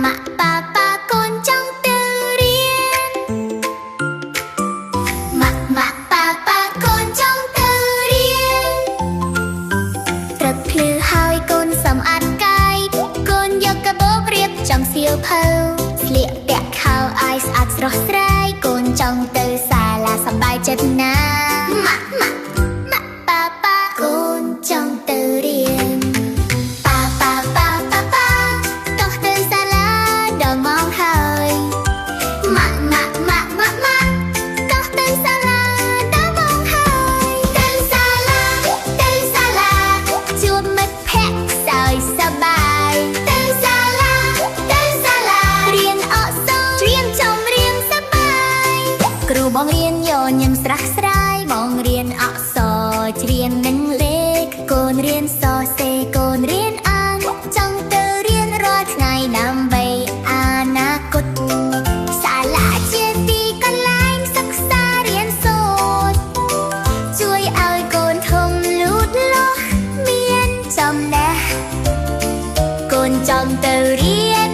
ម៉ាក់ប៉ាប៉ាកូនចង់ទៅរៀនម៉ាក់ប៉ាប៉ាកូនចង់ទៅរៀនព្រឹកភ្លឺហើយកូនសម្អាតកាយកូនយកកាបូបរៀបចំសៀវភៅស្លៀកពាក់ខោអាយស្អាតស្រស់ស្រាយកូនចង់ទៅសាលាសប្បាយចិត្តណាម៉ាក់ប៉ាប៉ាកូនចង់ទៅរៀនប៉ាតោះទៅសាលាដល់ម៉ោងហើយម៉ាក់តោះទៅសាលាដល់ម៉ោងហើយទៅសាលាជួបមិត្តភក្តិសើចសប្បាយទៅសាលារៀនអក្សររៀនចម្រៀងសប្បាយគ្រូបងរៀនយកញឹមស្រះស្រាយបងរៀនអក្សរច្រៀងនិងលេខកូនរៀនសរសេរកូនរៀនអានចង់ទៅរៀនរាល់ថ្ងៃដើម្បីអនាគតសាលាជាទីកន្លែងសិក្សារៀនសូត្រជួយឲ្យកូនធំលូតលាស់មានចំណេះកូនចង់ទៅរៀន